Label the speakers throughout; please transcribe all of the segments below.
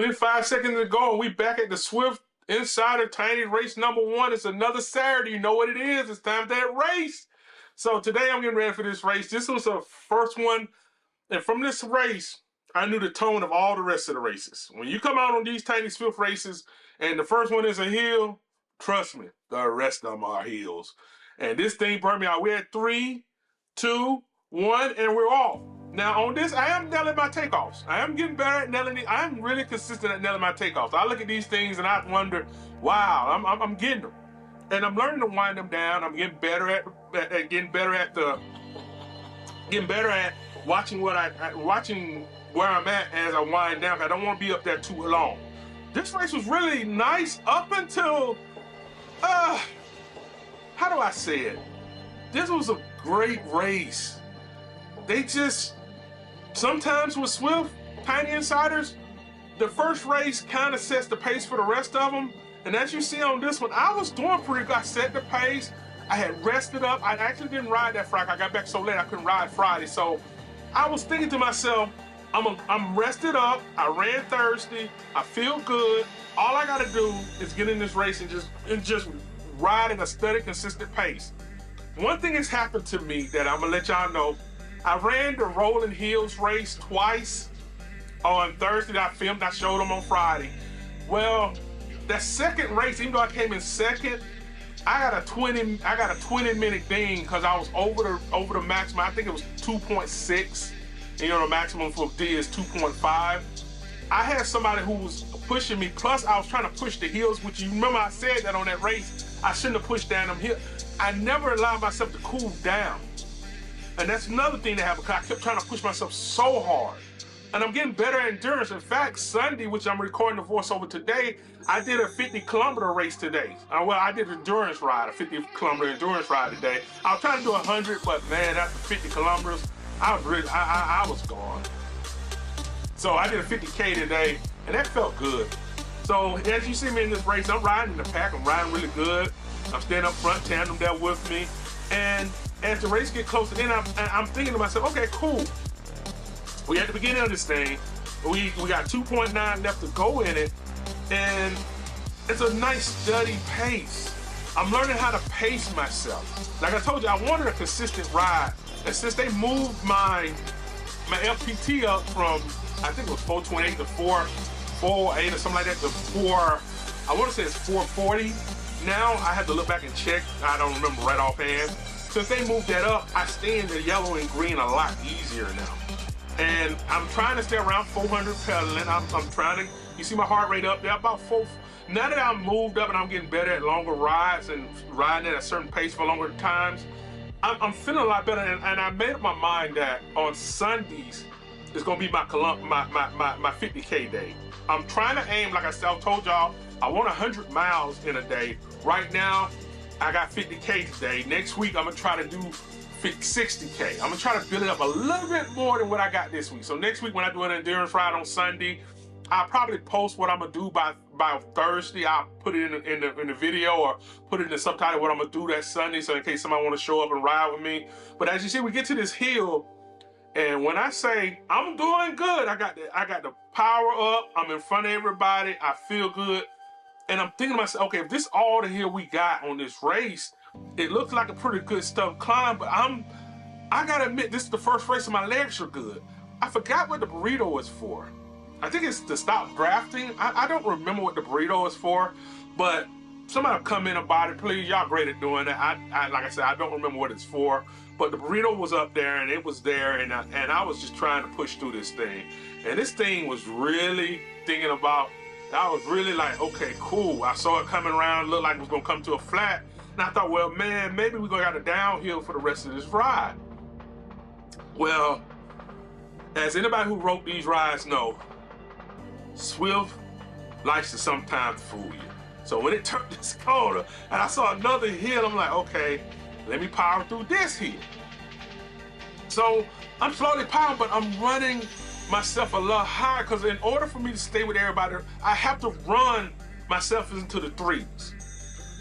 Speaker 1: 25 seconds to go, and we back at the Zwift InsiderTiny Race #1. It's another Saturday. You know what it is. It's time for that race. So today I'm getting ready for this race. This was the first one, and from this race, I knew the tone of all the rest of the races. When you come out on these tiny Zwift races, and the first one is a hill, trust me, the rest of them are hills. And this thing burned me out. We're at 3, 2, 1, and we're off. Now on this, I am nailing my takeoffs. I am getting better at nailing it. I am really consistent at nailing my takeoffs. I look at these things and I wonder, wow, I'm getting them. And I'm learning to wind them down. I'm getting better at watching watching where I'm at as I wind down. I don't want to be up there too long. This race was really nice up until, how do I say it? This was a great race. They just, sometimes with Zwift, Tiny Insiders, the first race kind of sets the pace for the rest of them. And as you see on this one, I was doing pretty good. I set the pace. I had rested up. I actually didn't ride that Friday. I got back so late I couldn't ride Friday. So I was thinking to myself, I'm rested up. I ran Thursday. I feel good. All I got to do is get in this race and just ride at a steady, consistent pace. One thing has happened to me that I'm gonna let y'all know. I ran the Rolling Hills race twice on Thursday that I filmed. I showed them on Friday. Well, that second race, even though I came in second, I got a 20-minute ding because I was over the maximum. I think it was 2.6. And you know the maximum for D is 2.5. I had somebody who was pushing me, plus I was trying to push the hills, which you remember I said that on that race, I shouldn't have pushed down them hills. I never allowed myself to cool down. And that's another thing that happened, because I kept trying to push myself so hard. And I'm getting better at endurance. In fact, Sunday, which I'm recording the voiceover today, I did a 50-kilometer race today. Well, I did an endurance ride, a 50-kilometer endurance ride today. I was trying to do 100, but man, after 50 kilometers, I was gone. So I did a 50K today, and that felt good. So as you see me in this race, I'm riding in the pack. I'm riding really good. I'm standing up front, tandem there with me. And as the race gets closer in, I'm thinking to myself, okay, cool. We at the beginning of this thing. We got 2.9 left to go in it. And it's a nice, steady pace. I'm learning how to pace myself. Like I told you, I wanted a consistent ride. And since they moved my FPT up from, I think it was 428 to 448 or something like that, to I want to say it's 440. Now I have to look back and check. I don't remember right offhand. Since they moved that up, I stay in the yellow and green a lot easier now. And I'm trying to stay around 400 pedaling. I'm trying to, you see my heart rate up there, about 4. Now that I'm moved up and I'm getting better at longer rides and riding at a certain pace for longer times, I'm feeling a lot better. And I made up my mind that on Sundays, it's gonna be my 50K day. I'm trying to aim, like I said, I told y'all, I want 100 miles in a day. Right now, I got 50K today. Next week, I'm gonna try to do 60K. I'm gonna try to build it up a little bit more than what I got this week. So next week, when I do an endurance ride on Sunday, I'll probably post what I'm gonna do by Thursday. I'll put it in the video or put it in the subtitle what I'm gonna do that Sunday, so in case somebody wanna show up and ride with me. But as you see, we get to this hill, and when I say I'm doing good, I got the power up, I'm in front of everybody, I feel good. And I'm thinking to myself, okay, if this all the hill we got on this race, it looks like a pretty good stuff climb, but I gotta admit, this is the first race and my legs are good. I forgot what the burrito is for. I think it's to stop drafting. I don't remember what the burrito is for, but somebody come in about it, please. Y'all great at doing that. Like I said, I don't remember what it's for, but the burrito was up there and it was there, and I was just trying to push through this thing. And this thing was really thinking about, I was really like, okay, cool. I saw it coming around, looked like it was gonna come to a flat. And I thought, well, man, maybe we're gonna have a downhill for the rest of this ride. Well, as anybody who wrote these rides know, Zwift likes to sometimes fool you. So when it turned this corner and I saw another hill, I'm like, okay, let me power through this hill. So I'm slowly powering, but I'm running myself a lot higher, because in order for me to stay with everybody, I have to run myself into the 3s.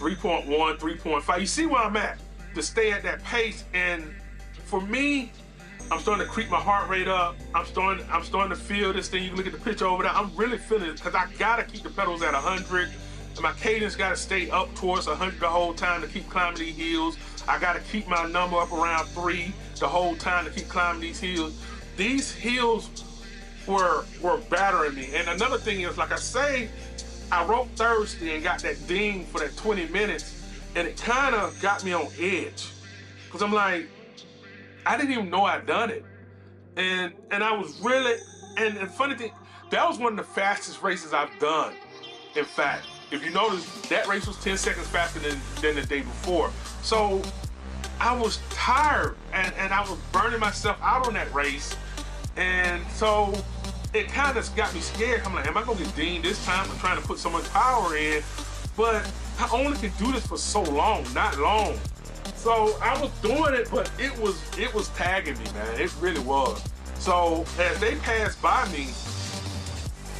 Speaker 1: 3.1, 3.5. You see where I'm at to stay at that pace. And for me, I'm starting to creep my heart rate up. I'm starting to feel this thing. You can look at the picture over there. I'm really feeling it because I gotta keep the pedals at 100. And my cadence gotta stay up towards 100 the whole time to keep climbing these hills. I gotta keep my number up around 3 the whole time to keep climbing these hills. These hills were battering me. And another thing is, like I say, I rode Thursday and got that ding for that 20 minutes, and it kind of got me on edge. Because I'm like, I didn't even know I'd done it. And I was really, and funny thing, that was one of the fastest races I've done. In fact, if you notice, that race was 10 seconds faster than the day before. So I was tired and I was burning myself out on that race. And so it kind of got me scared. I'm like, am I gonna get dinged this time? I'm trying to put so much power in, but I only can do this for so long, not long. So I was doing it, but it was tagging me, man. It really was. So as they passed by me,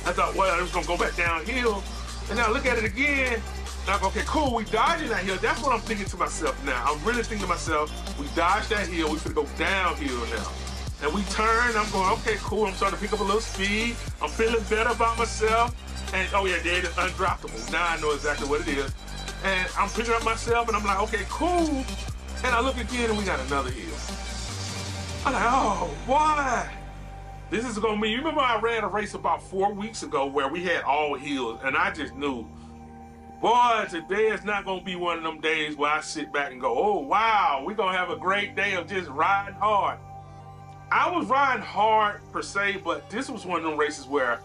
Speaker 1: I thought, well, I was gonna go back downhill. And now I look at it again, and I'm like, okay, cool, we dodging that hill. That's what I'm thinking to myself now. I'm really thinking to myself, we dodged that hill, we finna go downhill now. And we turn, I'm going, okay, cool, I'm starting to pick up a little speed. I'm feeling better about myself. And oh yeah, there it is, undroppable. Now I know exactly what it is. And I'm picking up myself and I'm like, okay, cool. And I look again and we got another hill. I'm like, oh, boy. This is gonna be, you remember I ran a race about 4 weeks ago where we had all hills and I just knew, boy, today is not gonna be one of them days where I sit back and go, oh, wow, we're gonna have a great day of just riding hard. I was riding hard per se, but this was one of them races where,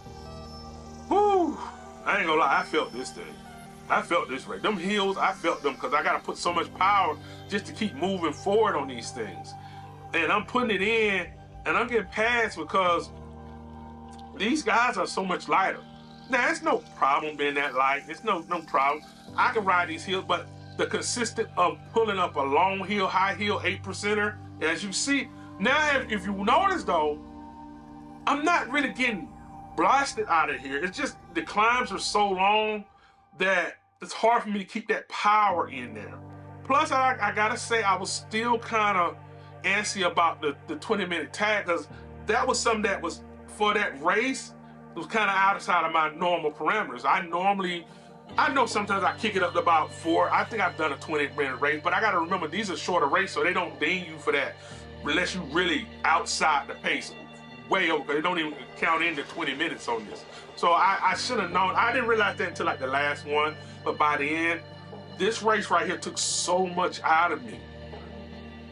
Speaker 1: whew, I ain't gonna lie, I felt this thing. I felt this race. Them hills, I felt them because I gotta put so much power just to keep moving forward on these things. And I'm putting it in and I'm getting past because these guys are so much lighter. Now, it's no problem being that light. It's no problem. I can ride these hills, but the consistent of pulling up a long hill, high hill, 8%er, as you see, now, if you notice though, I'm not really getting blasted out of here. It's just the climbs are so long that it's hard for me to keep that power in there. Plus, I gotta say, I was still kind of antsy about the 20-minute tag because that was something that was, for that race, it was kind of outside of my normal parameters. I know sometimes I kick it up to about 4. I think I've done a 20-minute race, but I gotta remember these are shorter races, so they don't ding you for that unless you really outside the pace, way over. They don't even count in the 20 minutes on this. So I should have known. I didn't realize that until like the last one, but by the end, this race right here took so much out of me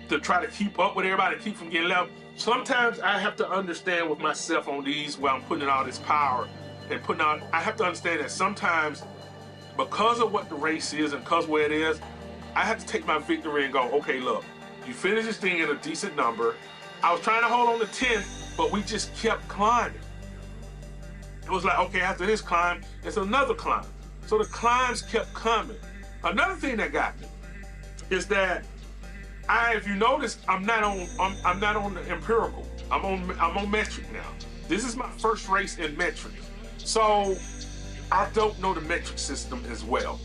Speaker 1: to try to keep up with everybody, keep from getting left. Sometimes I have to understand with myself on these where I'm putting all this power and putting out, I have to understand that sometimes because of what the race is and because where it is, I have to take my victory and go, okay, look, you finish this thing in a decent number. I was trying to hold on to 10, but we just kept climbing. It was like, okay, after this climb, it's another climb. So the climbs kept coming. Another thing that got me is that if you notice, I'm not on the empirical. I'm on metric now. This is my first race in metrics. So I don't know the metric system as well.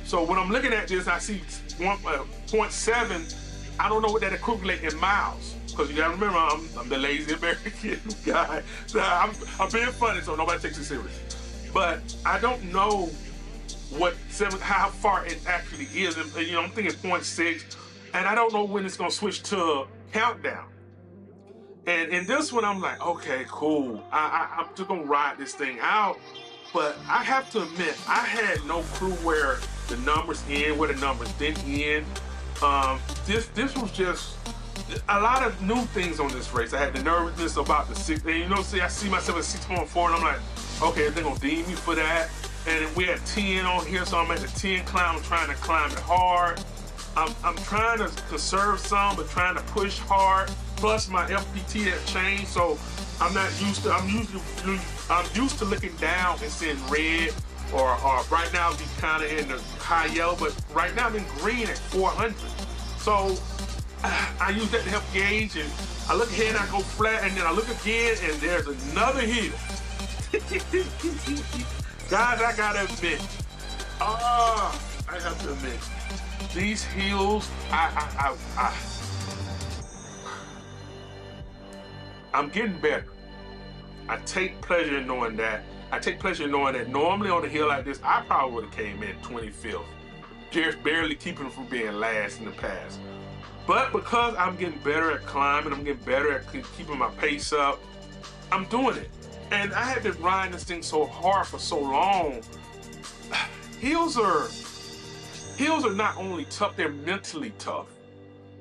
Speaker 1: So when I'm looking at this, I see 0.7. I don't know what that equivalent in miles. Because you gotta remember, I'm the lazy American guy. So I'm being funny, so nobody takes it serious. But I don't know how far it actually is. And, you know, I'm thinking 0.6, and I don't know when it's gonna switch to countdown. And in this one, I'm like, okay, cool. I'm just gonna ride this thing out. But I have to admit, I had no clue where the numbers end, where the numbers didn't end. This was just a lot of new things on this race. I had the nervousness about the 6, and you know, I see myself at 6.4, and I'm like, okay, they're gonna deem me for that. And we had 10 on here, so I'm at the 10 climb. I'm trying to climb it hard. I'm trying to conserve some, but trying to push hard. Plus my FPT has changed, so I'm used to looking down and seeing red, or right now be kind of in the high yellow, but right now I'm in green at 400. So I use that to help gauge, and I look ahead and I go flat, and then I look again and there's another hill. Guys, I gotta admit, I have to admit, these hills, I'm getting better. I take pleasure in knowing that. I take pleasure in knowing that normally on a hill like this, I probably would have came in 25th. Just barely keeping from being last in the past. But because I'm getting better at climbing, I'm getting better at keeping my pace up, I'm doing it. And I have been riding this thing so hard for so long. Hills are not only tough, they're mentally tough.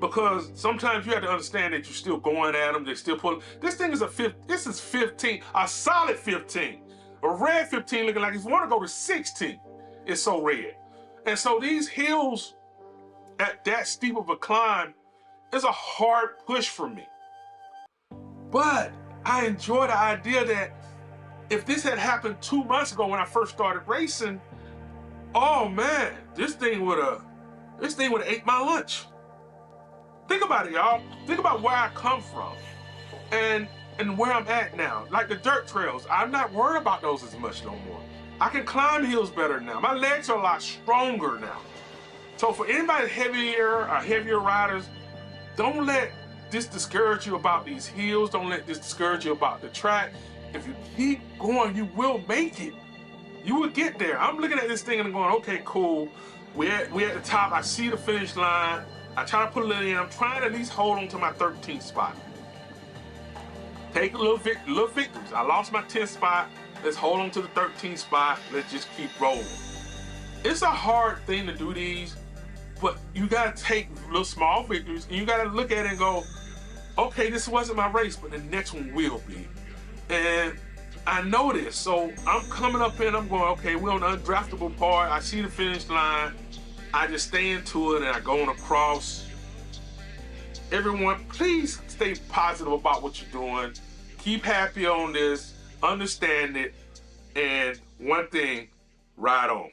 Speaker 1: Because sometimes you have to understand that you're still going at them, they're still pulling. This thing is this is 15, a solid 15. A red 15 looking like it's want to go to 16. It's so red. And so these hills at that steep of a climb is a hard push for me. But I enjoy the idea that if this had happened 2 months ago when I first started racing, oh man, this thing would have ate my lunch. Think about it, y'all. Think about where I come from and where I'm at now. Like the dirt trails, I'm not worried about those as much no more. I can climb hills better now. My legs are a lot stronger now. So for anybody heavier riders, don't let this discourage you about these hills. Don't let this discourage you about the track. If you keep going, you will make it. You will get there. I'm looking at this thing and I'm going, okay, cool. We're at the top. I see the finish line. I try to put it in. I'm trying to at least hold on to my 13th spot. Take a little victories. I lost my 10th spot. Let's hold on to the 13th spot. Let's just keep rolling. It's a hard thing to do these, but you gotta take little small victories and you gotta look at it and go, okay, this wasn't my race, but the next one will be. And I know this, so I'm coming up in, I'm going, okay, we're on the undraftable part. I see the finish line. I just stay into it and I go on across. Everyone, please stay positive about what you're doing. Keep happy on this, understand it, and one thing, ride on.